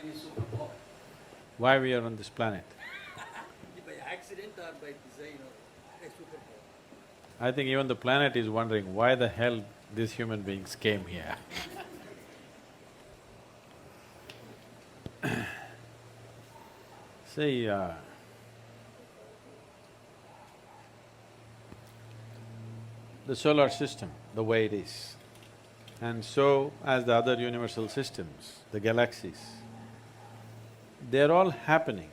be superpower. Why we are on this planet? By accident or by design or a superpower. I think even the planet is wondering why the hell these human beings came here. See, the solar system, the way it is, and so as the other universal systems, the galaxies, they're all happening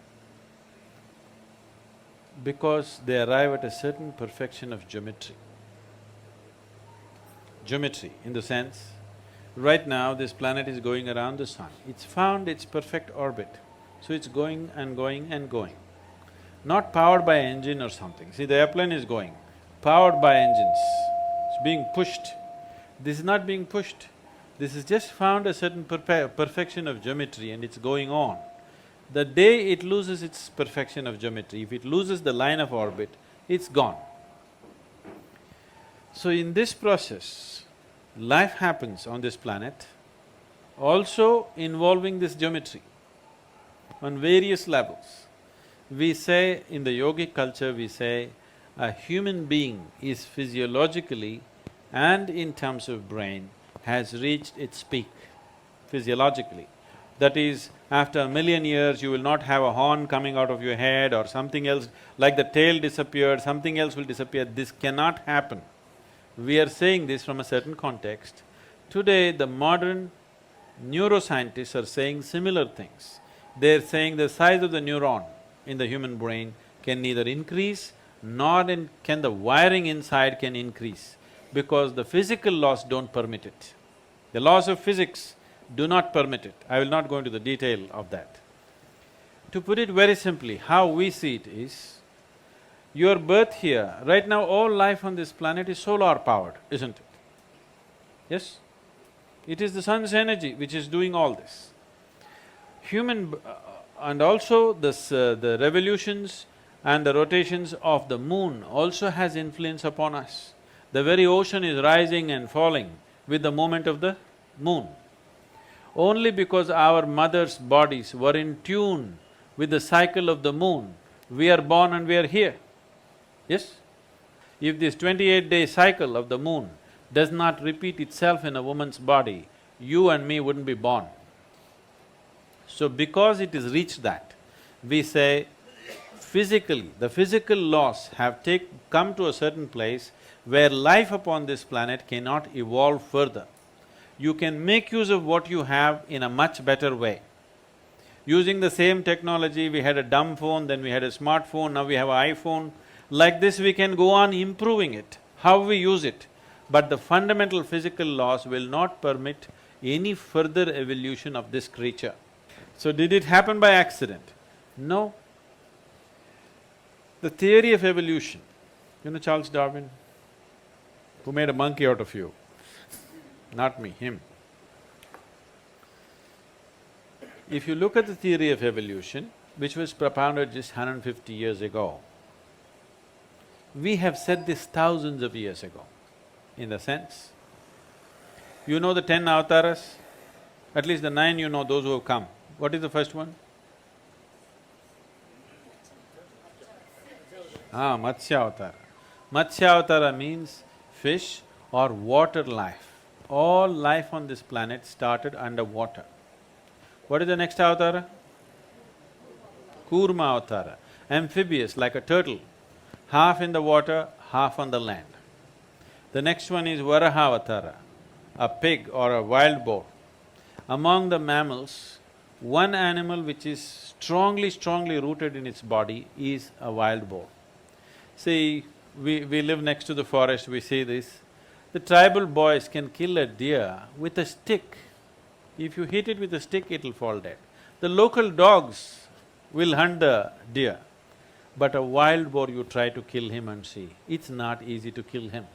because they arrive at a certain perfection of geometry. Geometry in the sense, right now this planet is going around the sun, it's found its perfect orbit, so it's going and going and going. Not powered by engine or something. See, the airplane is going, powered by engines, it's being pushed. This is not being pushed, this has just found a certain perfection of geometry and it's going on. The day it loses its perfection of geometry, if it loses the line of orbit, it's gone. So in this process, life happens on this planet, also involving this geometry on various levels. We say, in the yogic culture, we say, a human being is physiologically and in terms of brain has reached its peak physiologically. That is, after 1,000,000 years, you will not have a horn coming out of your head or something else, like the tail disappeared, something else will disappear. This cannot happen. We are saying this from a certain context. Today, the modern neuroscientists are saying similar things. They're saying the size of the neuron in the human brain can neither increase nor can the wiring inside can increase, because the physical laws don't permit it. The laws of physics do not permit it. I will not go into the detail of that. To put it very simply, how we see it is, your birth here, right now all life on this planet is solar powered, isn't it? Yes? It is the sun's energy which is doing all this. And also the revolutions and the rotations of the moon also has influence upon us. The very ocean is rising and falling with the movement of the moon. Only because our mothers' bodies were in tune with the cycle of the moon, we are born and we are here. Yes? If this 28-day cycle of the moon does not repeat itself in a woman's body, you and me wouldn't be born. So because it has reached that, we say physically, the physical laws have come to a certain place where life upon this planet cannot evolve further. You can make use of what you have in a much better way. Using the same technology, we had a dumb phone, then we had a smartphone, now we have an iPhone. Like this we can go on improving it, how we use it. But the fundamental physical laws will not permit any further evolution of this creature. So did it happen by accident? No. The theory of evolution, you know Charles Darwin, who made a monkey out of you? Not me, him. If you look at the theory of evolution, which was propounded just 150 years ago, we have said this thousands of years ago, in the sense, you know the 10 avatars? At least the 9 you know, those who have come. What is the first one? Matsya Avatara. Matsya Avatara means fish or water life. All life on this planet started under water. What is the next avatara? Kurma Avatara, amphibious like a turtle, half in the water, half on the land. The next one is Varaha Avatara, a pig or a wild boar. Among the mammals, one animal which is strongly rooted in its body is a wild boar. See, we live next to the forest, we see this. The tribal boys can kill a deer with a stick. If you hit it with a stick, it'll fall dead. The local dogs will hunt the deer, but a wild boar, you try to kill him and see, it's not easy to kill him.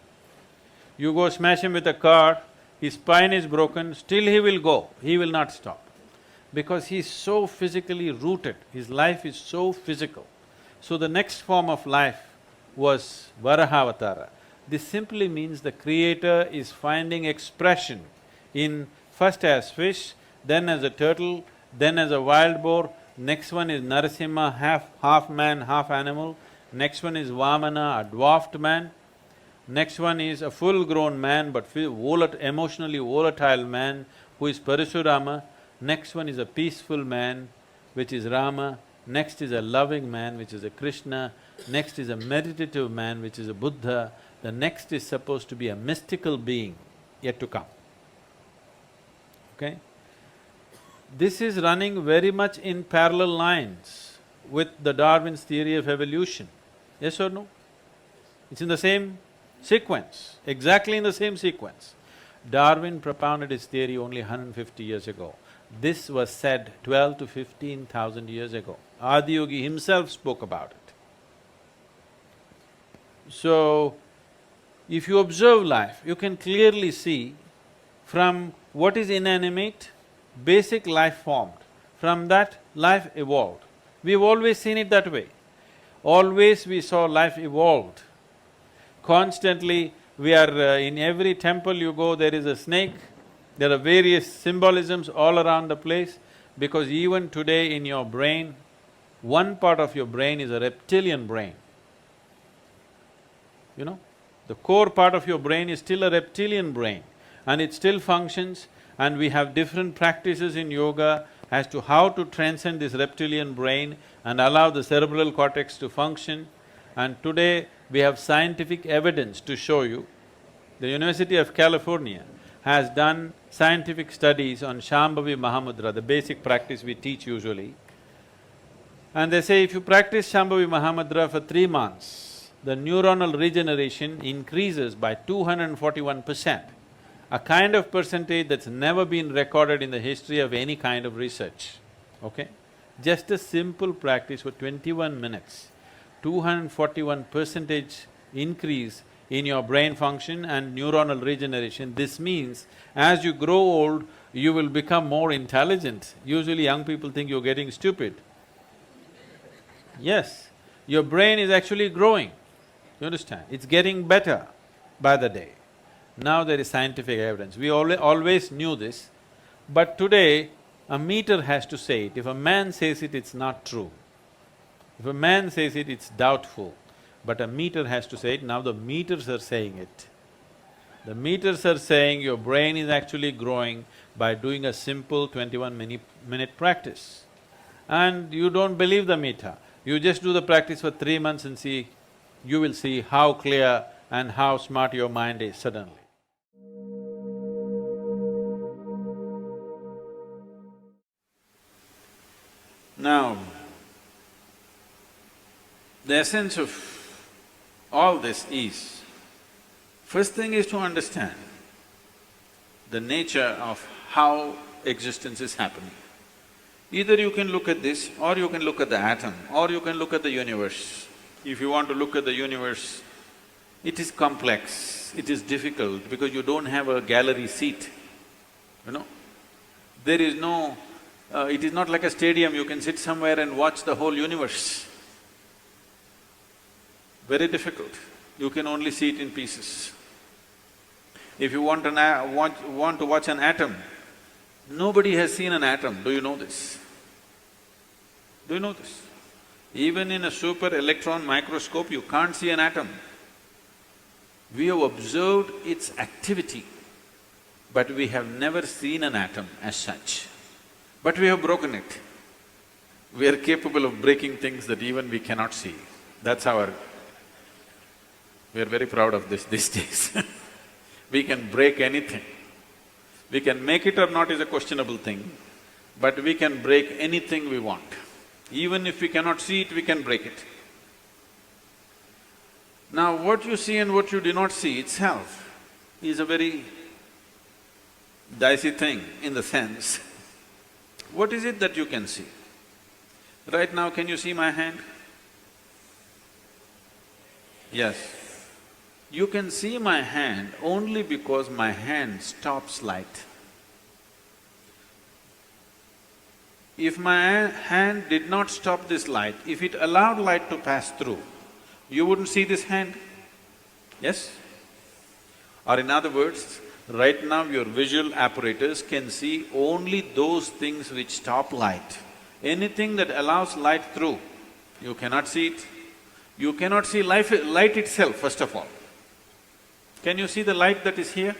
You go smash him with a car, his spine is broken, still he will go, he will not stop. Because he's so physically rooted, his life is so physical. So the next form of life was Varaha. This simply means the creator is finding expression in first as fish, then as a turtle, then as a wild boar, next one is Narasimha, half man, half animal, next one is Vamana, a dwarfed man, next one is a full-grown man but emotionally volatile man who is Parasurama, next one is a peaceful man which is Rama, next is a loving man which is a Krishna, next is a meditative man which is a Buddha, the next is supposed to be a mystical being yet to come, okay? This is running very much in parallel lines with the Darwin's theory of evolution, yes or no? It's in the same sequence, exactly in the same sequence. Darwin propounded his theory only 150 years ago. This was said 12 to 15,000 years ago. Adiyogi himself spoke about it. So, if you observe life, you can clearly see from what is inanimate, basic life formed. From that, life evolved. We've always seen it that way. Always we saw life evolved. Constantly, we are… in every temple you go, there is a snake, there are various symbolisms all around the place, because even today in your brain, one part of your brain is a reptilian brain. You know, the core part of your brain is still a reptilian brain and it still functions, and we have different practices in yoga as to how to transcend this reptilian brain and allow the cerebral cortex to function. And today we have scientific evidence to show you. The University of California has done scientific studies on Shambhavi Mahamudra, the basic practice we teach usually. And they say if you practice Shambhavi Mahamudra for 3 months, the neuronal regeneration increases by 241%, a kind of percentage that's never been recorded in the history of any kind of research, okay? Just a simple practice for 21 minutes, 241% increase in your brain function and neuronal regeneration. This means as you grow old, you will become more intelligent. Usually young people think you're getting stupid. Yes, your brain is actually growing, you understand? It's getting better by the day. Now there is scientific evidence. We always knew this, but today a meter has to say it. If a man says it, it's not true. If a man says it, it's doubtful. But a meter has to say it. Now the meters are saying it. The meters are saying your brain is actually growing by doing a simple 21-minute practice. And you don't believe the meter. You just do the practice for 3 months and see, you will see how clear and how smart your mind is suddenly. Now, the essence of all this is, first thing is to understand the nature of how existence is happening. Either you can look at this, or you can look at the atom, or you can look at the universe. If you want to look at the universe, it is complex, it is difficult because you don't have a gallery seat, you know. There is no… it is not like a stadium, you can sit somewhere and watch the whole universe. Very difficult, you can only see it in pieces. If you want to watch an atom, nobody has seen an atom, do you know this? Do you know this? Even in a super electron microscope, you can't see an atom. We have observed its activity, but we have never seen an atom as such. But we have broken it. We are capable of breaking things that even we cannot see. That's our… we are very proud of this these days. We can break anything. We can make it or not is a questionable thing, but we can break anything we want. Even if we cannot see it, we can break it. Now, what you see and what you do not see itself is a very dicey thing in the sense, what is it that you can see? Right now, can you see my hand? Yes. You can see my hand only because my hand stops light. If my hand did not stop this light, if it allowed light to pass through, you wouldn't see this hand, yes? Or in other words, Right now your visual apparatus can see only those things which stop light. Anything that allows light through, you cannot see it. You cannot see light itself, first of all. Can you see the light that is here?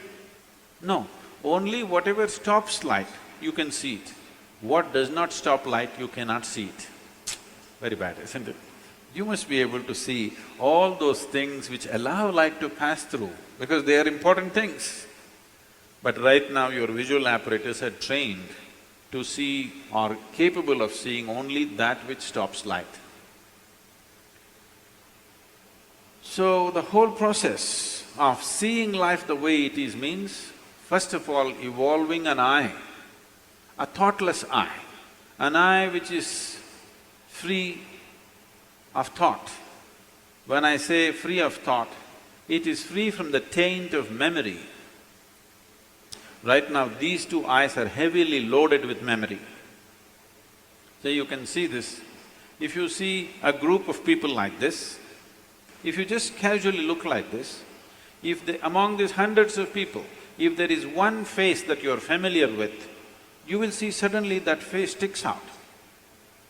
No. Only whatever stops light, you can see it. What does not stop light, you cannot see it. Very bad, isn't it? You must be able to see all those things which allow light to pass through, because they are important things. But right now your visual apparatus are trained to see or capable of seeing only that which stops light. So the whole process of seeing life the way it is means, first of all, evolving an eye, a thoughtless eye, an eye which is free of thought. When I say free of thought, it is free from the taint of memory. Right now, these two eyes are heavily loaded with memory. So you can see this. If you see a group of people like this, if you just casually look like this, among these hundreds of people, if there is one face that you're familiar with, you will see suddenly that face sticks out.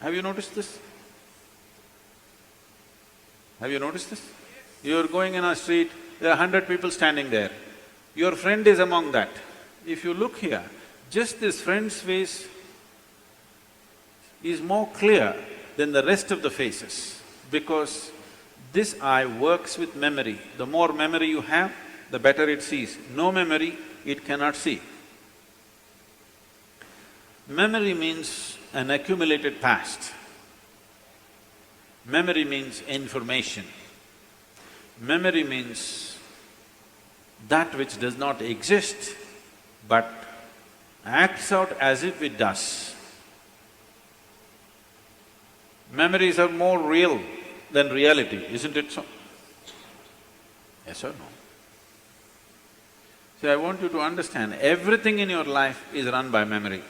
Have you noticed this? Have you noticed this? You're going in a street, there are 100 people standing there. Your friend is among that. If you look here, just this friend's face is more clear than the rest of the faces, because this eye works with memory. The more memory you have, the better it sees. No memory, it cannot see. Memory means an accumulated past. Memory means information. Memory means that which does not exist but acts out as if it does. Memories are more real than reality, isn't it so? Yes or no? So I want you to understand, everything in your life is run by memory,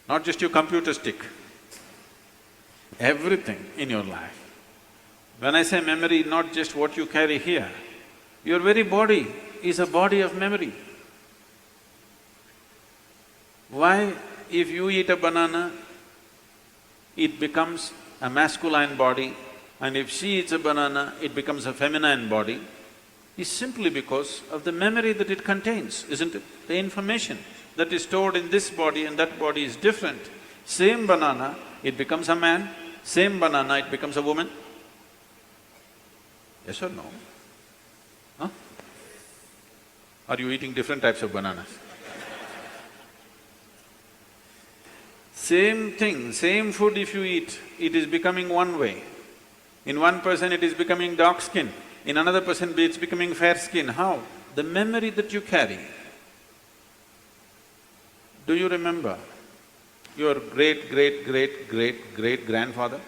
not just your computer stick. Everything in your life. When I say memory, not just what you carry here, your very body is a body of memory. Why, if you eat a banana, it becomes a masculine body, and if she eats a banana, it becomes a feminine body, is simply because of the memory that it contains, isn't it? The information that is stored in this body and that body is different. Same banana, it becomes a man, same banana, it becomes a woman. Yes or no? Huh? Are you eating different types of bananas? Same thing, same food if you eat, it is becoming one way. In one person it is becoming dark skin, in another person it's becoming fair skin. How? The memory that you carry. Do you remember your great-great-great-great-great-grandfather?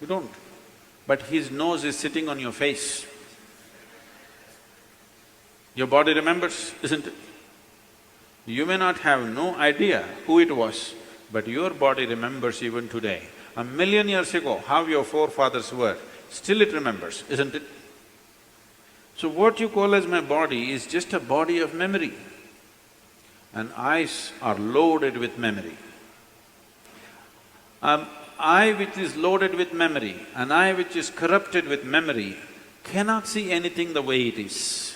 You don't. But his nose is sitting on your face. Your body remembers, isn't it? You may not have no idea who it was, but your body remembers even today. 1,000,000 years ago, how your forefathers were, still it remembers, isn't it? So what you call as my body is just a body of memory, and eyes are loaded with memory. An eye which is loaded with memory, an eye which is corrupted with memory, cannot see anything the way it is.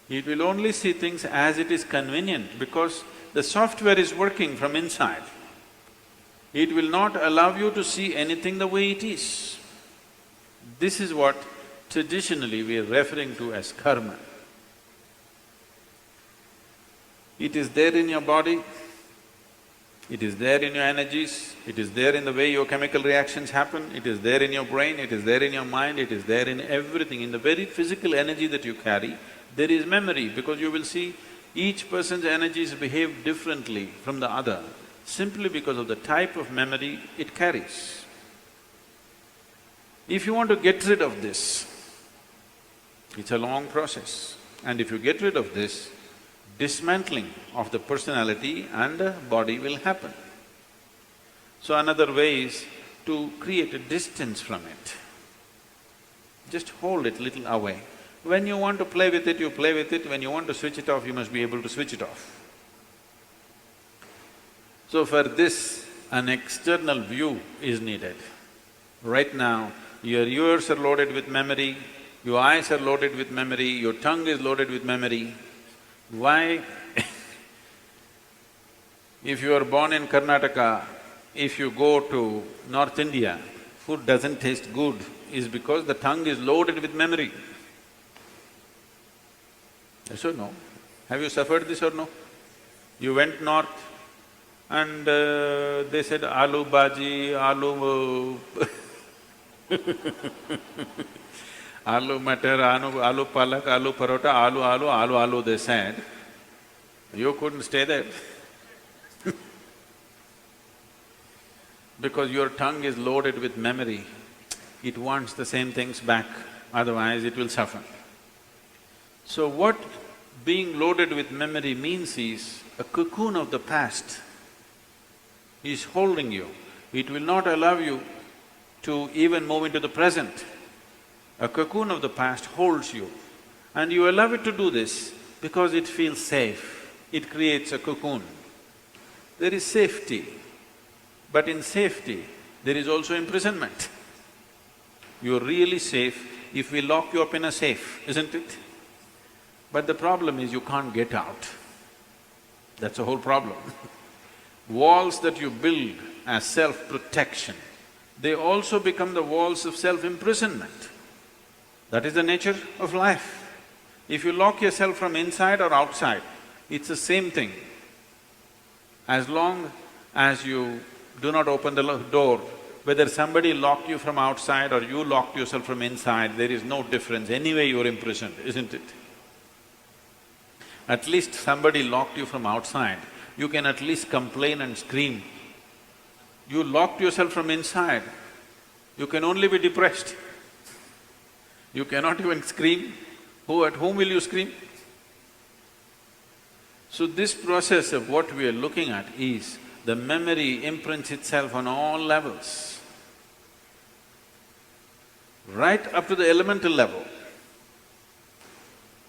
It will only see things as it is convenient, because the software is working from inside. It will not allow you to see anything the way it is. This is what traditionally we are referring to as karma. It is there in your body, it is there in your energies, it is there in the way your chemical reactions happen, it is there in your brain, it is there in your mind, it is there in everything. In the very physical energy that you carry, there is memory, because you will see each person's energies behave differently from the other, simply because of the type of memory it carries. If you want to get rid of this, it's a long process, and if you get rid of this, dismantling of the personality and the body will happen. So another way is to create a distance from it. Just hold it little away. When you want to play with it, you play with it. When you want to switch it off, you must be able to switch it off. So for this, an external view is needed. Right now, your ears are loaded with memory, your eyes are loaded with memory, your tongue is loaded with memory. Why? If you are born in Karnataka, if you go to North India, food doesn't taste good, is because the tongue is loaded with memory. Yes or no? Have you suffered this or no? You went north and they said aloo bhaji, aloo aloo matar, aloo palak, aloo parota, aloo, they said. You couldn't stay there because your tongue is loaded with memory. It wants the same things back, otherwise it will suffer. So what being loaded with memory means is, a cocoon of the past is holding you. It will not allow you to even move into the present. A cocoon of the past holds you, and you allow it to do this because it feels safe. It creates a cocoon. There is safety, but in safety, there is also imprisonment. You're really safe if we lock you up in a safe, isn't it? But the problem is you can't get out. That's the whole problem. Walls that you build as self-protection, they also become the walls of self-imprisonment. That is the nature of life. If you lock yourself from inside or outside, it's the same thing. As long as you do not open the door, whether somebody locked you from outside or you locked yourself from inside, there is no difference. Anyway, you're imprisoned, isn't it? At least somebody locked you from outside, you can at least complain and scream. You locked yourself from inside, you can only be depressed. You cannot even scream. At whom will you scream? So this process of what we are looking at is, the memory imprints itself on all levels, right up to the elemental level.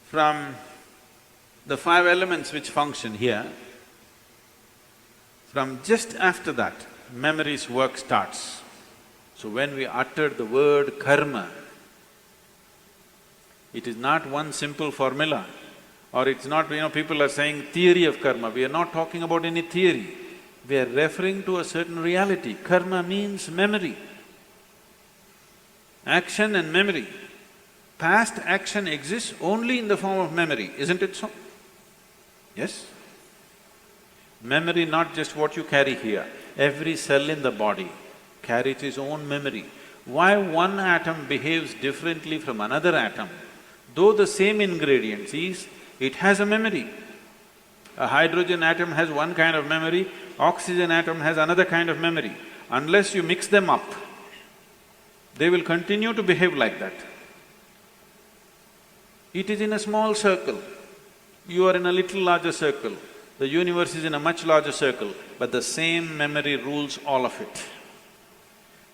From the 5 elements which function here, from just after that, memory's work starts. So when we utter the word karma, it is not one simple formula, or it's not, people are saying theory of karma. We are not talking about any theory. We are referring to a certain reality. Karma means memory, action and memory. Past action exists only in the form of memory, isn't it so? Yes? Memory, not just what you carry here. Every cell in the body carries its own memory. Why one atom behaves differently from another atom, though the same ingredients is, it has a memory. A hydrogen atom has one kind of memory, oxygen atom has another kind of memory. Unless you mix them up, they will continue to behave like that. It is in a small circle, you are in a little larger circle, the universe is in a much larger circle, but the same memory rules all of it.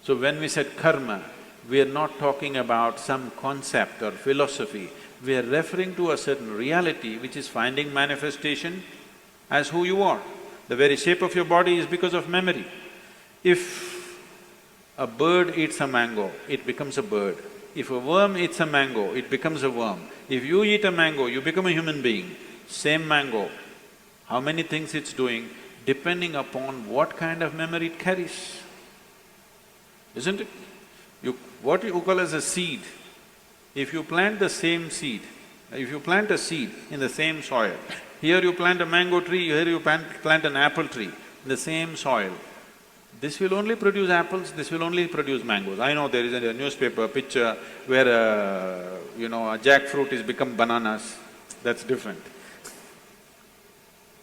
So when we said karma, we are not talking about some concept or philosophy, we are referring to a certain reality which is finding manifestation as who you are. The very shape of your body is because of memory. If a bird eats a mango, it becomes a bird. If a worm eats a mango, it becomes a worm. If you eat a mango, you become a human being. Same mango, how many things it's doing, depending upon what kind of memory it carries, isn't it? What you call as a seed, if you plant the same seed, if you plant a seed in the same soil, here you plant a mango tree, here you plant an apple tree in the same soil, this will only produce apples, this will only produce mangoes. I know there is a newspaper picture where a jackfruit is become bananas, that's different.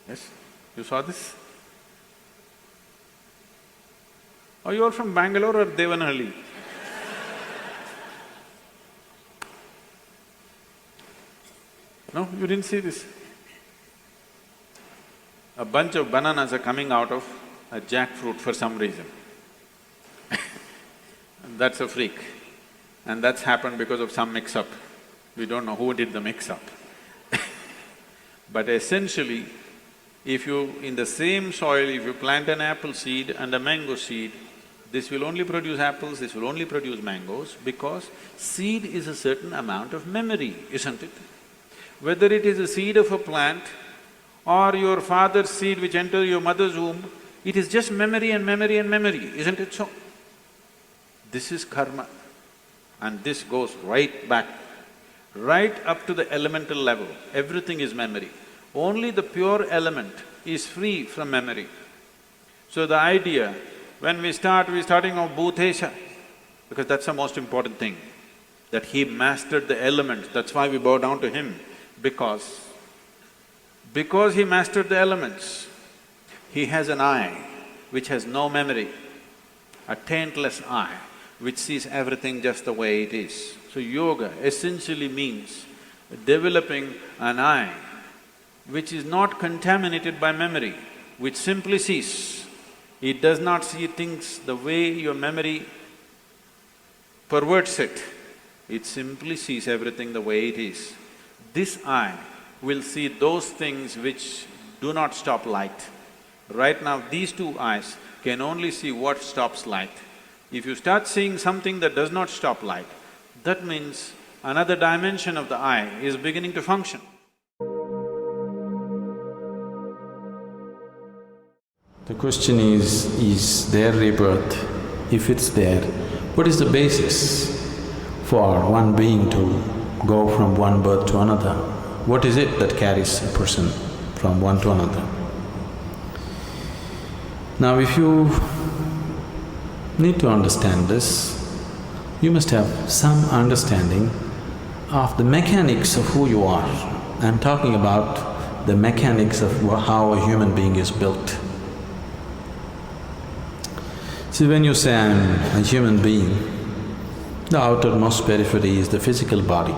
Yes? You saw this? Are you all from Bangalore or Devanahalli? No, you didn't see this? A bunch of bananas are coming out of a jackfruit for some reason. That's a freak. And that's happened because of some mix-up. We don't know who did the mix-up. But essentially, if you… in the same soil, if you plant an apple seed and a mango seed, this will only produce apples, this will only produce mangoes, because seed is a certain amount of memory, isn't it? Whether it is a seed of a plant or your father's seed which entered your mother's womb, it is just memory and memory and memory, isn't it so? This is karma, and this goes right back, right up to the elemental level. Everything is memory. Only the pure element is free from memory. So the idea, when we're starting off Bhutesha, because that's the most important thing, that he mastered the elements, that's why we bow down to him, because he mastered the elements, he has an eye which has no memory, a taintless eye which sees everything just the way it is. So yoga essentially means developing an eye which is not contaminated by memory, which simply sees. It does not see things the way your memory perverts it. It simply sees everything the way it is. This eye will see those things which do not stop light. Right now, these two eyes can only see what stops light. If you start seeing something that does not stop light, that means another dimension of the eye is beginning to function. The question is there rebirth? If it's there, what is the basis for one being to go from one birth to another? What is it that carries a person from one to another? Now, if you need to understand this, you must have some understanding of the mechanics of who you are. I'm talking about the mechanics of how a human being is built. See, when you say I'm a human being, the outermost periphery is the physical body.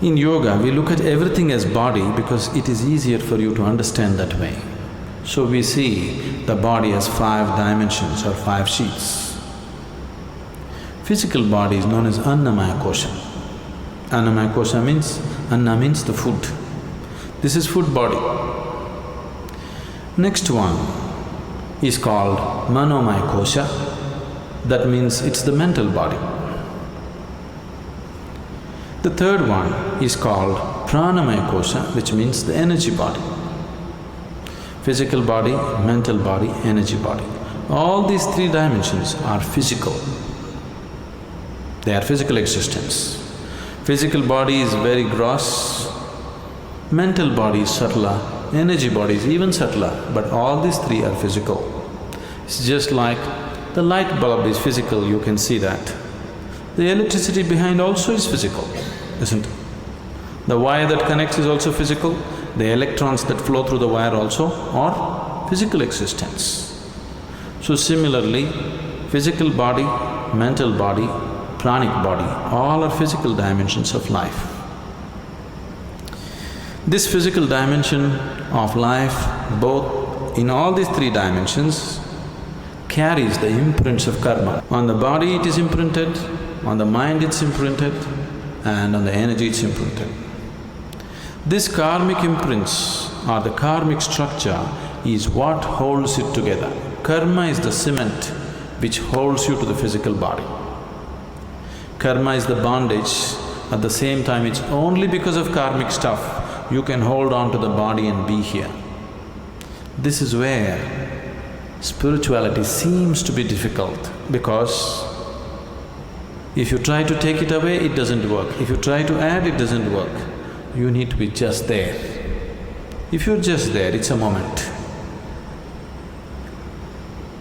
In yoga, we look at everything as body because it is easier for you to understand that way. So we see the body as 5 dimensions or 5 sheets. Physical body is known as Annamaya Kosha. Annamaya Kosha means… Anna means the food. This is food body. Next one is called Manomaya Kosha, that means it's the mental body. The third one is called Pranamaya Kosha, which means the energy body. Physical body, mental body, energy body. All these 3 dimensions are physical. They are physical existence. Physical body is very gross, mental body is subtler, energy body is even subtler, but all these 3 are physical. It's just like the light bulb is physical, you can see that. The electricity behind also is physical, isn't it? The wire that connects is also physical, the electrons that flow through the wire also are physical existence. So similarly, physical body, mental body, pranic body, all are physical dimensions of life. This physical dimension of life, both in all these 3 dimensions, carries the imprints of karma. On the body it is imprinted, on the mind it's imprinted, and on the energy it's imprinted. This karmic imprints or the karmic structure is what holds it together. Karma is the cement which holds you to the physical body. Karma is the bondage, at the same time it's only because of karmic stuff you can hold on to the body and be here. This is where spirituality seems to be difficult, because if you try to take it away, it doesn't work. If you try to add, it doesn't work. You need to be just there. If you're just there, it's a moment.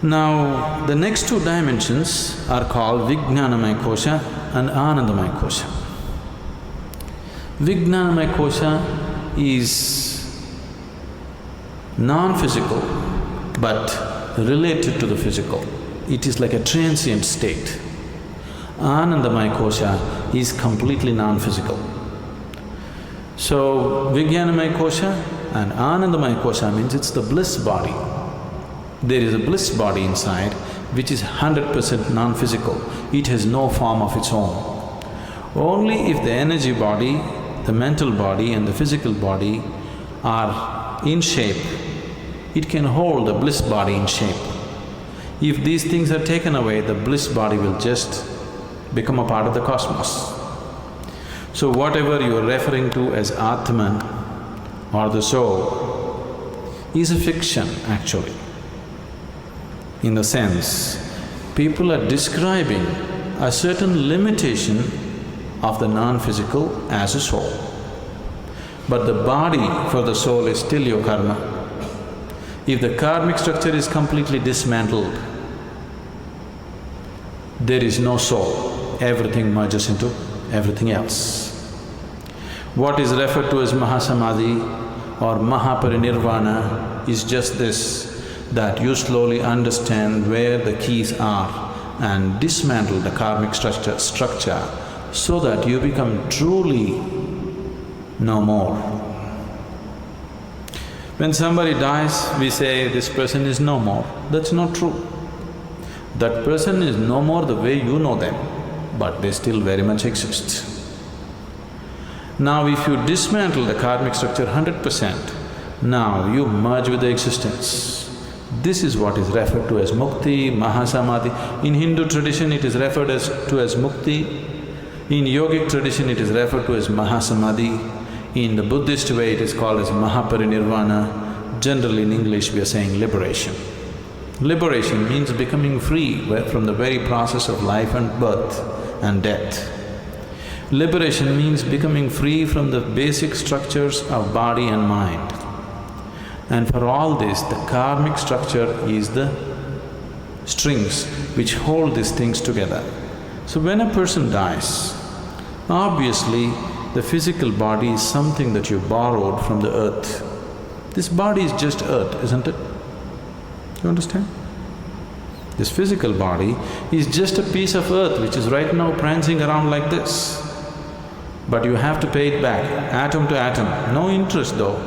Now, the next 2 dimensions are called Vijnanamaya Kosha and Anandamaya Kosha. Vijnanamaya Kosha is non-physical but related to the physical. It is like a transient state. Anandamaya Kosha is completely non-physical. So, Vijnanamaya Kosha and Anandamaya Kosha means it's the bliss body. There is a bliss body inside which is 100% non-physical. It has no form of its own. Only if the energy body, the mental body and the physical body are in shape, it can hold the bliss body in shape. If these things are taken away, the bliss body will just become a part of the cosmos. So whatever you are referring to as Atman or the soul is a fiction actually. In the sense, people are describing a certain limitation of the non-physical as a soul. But the body for the soul is still your karma. If the karmic structure is completely dismantled, there is no soul, everything merges into everything else. What is referred to as Mahasamadhi or Mahaparinirvana is just this, that you slowly understand where the keys are and dismantle the karmic structure so that you become truly no more. When somebody dies, we say, this person is no more. That's not true. That person is no more the way you know them, but they still very much exist. Now if you dismantle the karmic structure 100%, now you merge with the existence. This is what is referred to as mukti, mahasamadhi. In Hindu tradition it is referred to as mukti. In yogic tradition it is referred to as mahasamadhi. In the Buddhist way it is called as mahaparinirvana. Generally in English we are saying liberation. Liberation means becoming free from the very process of life and birth and death. Liberation means becoming free from the basic structures of body and mind. And for all this, the karmic structure is the strings which hold these things together. So when a person dies, obviously the physical body is something that you borrowed from the earth. This body is just earth, isn't it? You understand? This physical body is just a piece of earth which is right now prancing around like this. But you have to pay it back, atom to atom, no interest though.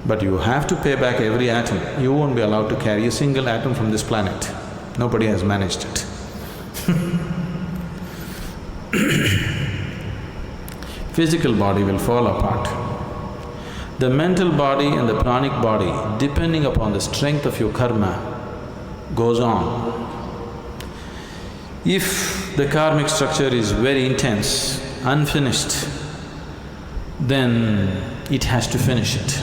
But you have to pay back every atom. You won't be allowed to carry a single atom from this planet. Nobody has managed it. Physical body will fall apart. The mental body and the pranic body, depending upon the strength of your karma, goes on. If the karmic structure is very intense, unfinished, then it has to finish it.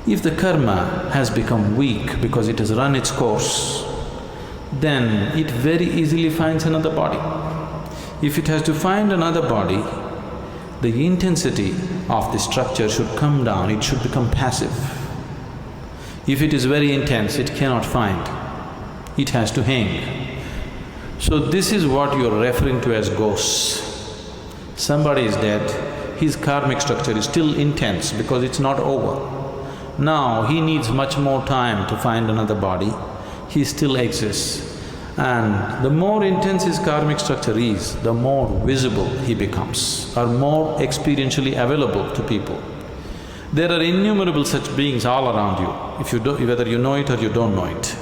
If the karma has become weak because it has run its course, then it very easily finds another body. If it has to find another body, the intensity of the structure should come down, it should become passive. If it is very intense, it cannot find, it has to hang. So this is what you're referring to as ghosts. Somebody is dead, his karmic structure is still intense because it's not over. Now he needs much more time to find another body, he still exists. And the more intense his karmic structure is, the more visible he becomes or more experientially available to people. There are innumerable such beings all around you, whether you know it or you don't know it.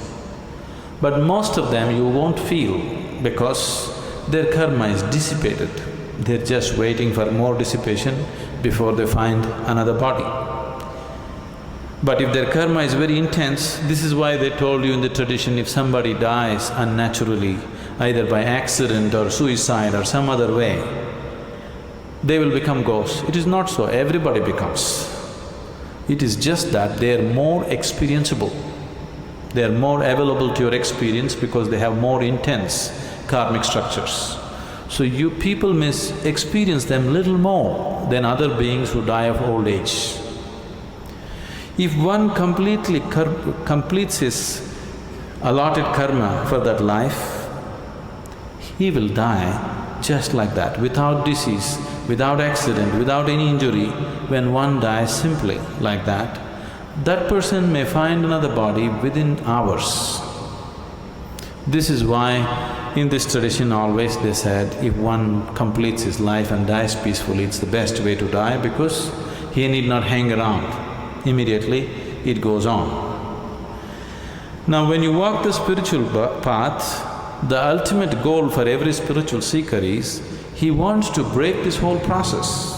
But most of them you won't feel because their karma is dissipated. They're just waiting for more dissipation before they find another body. But if their karma is very intense, this is why they told you in the tradition, if somebody dies unnaturally, either by accident or suicide or some other way, they will become ghosts. It is not so, everybody becomes. It is just that they are more experienceable. They are more available to your experience because they have more intense karmic structures. So you people may experience them little more than other beings who die of old age. If one completely completes his allotted karma for that life, he will die just like that, without disease, without accident, without any injury. When one dies simply like that, that person may find another body within hours. This is why in this tradition always they said, if one completes his life and dies peacefully, it's the best way to die because he need not hang around. Immediately it goes on. Now when you walk the spiritual path, the ultimate goal for every spiritual seeker is, he wants to break this whole process.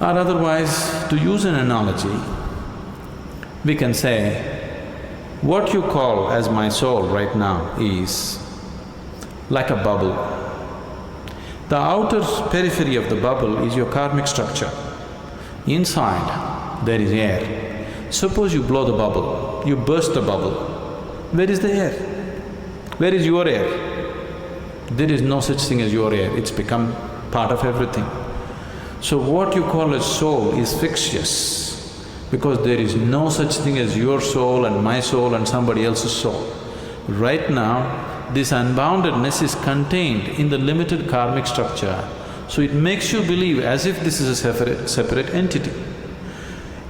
Or otherwise, to use an analogy, we can say, what you call as my soul right now is like a bubble. The outer periphery of the bubble is your karmic structure. Inside, there is air. Suppose you blow the bubble, you burst the bubble. Where is the air? Where is your air? There is no such thing as your air, it's become part of everything. So what you call as soul is fictitious, because there is no such thing as your soul and my soul and somebody else's soul. Right now, this unboundedness is contained in the limited karmic structure, so it makes you believe as if this is a separate entity.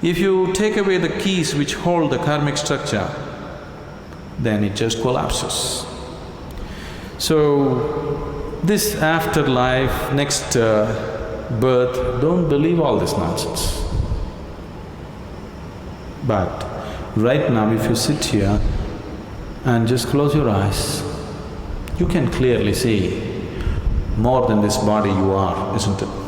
If you take away the keys which hold the karmic structure, then it just collapses. So, this afterlife, next birth, don't believe all this nonsense. But right now, if you sit here and just close your eyes, you can clearly see more than this body you are, isn't it?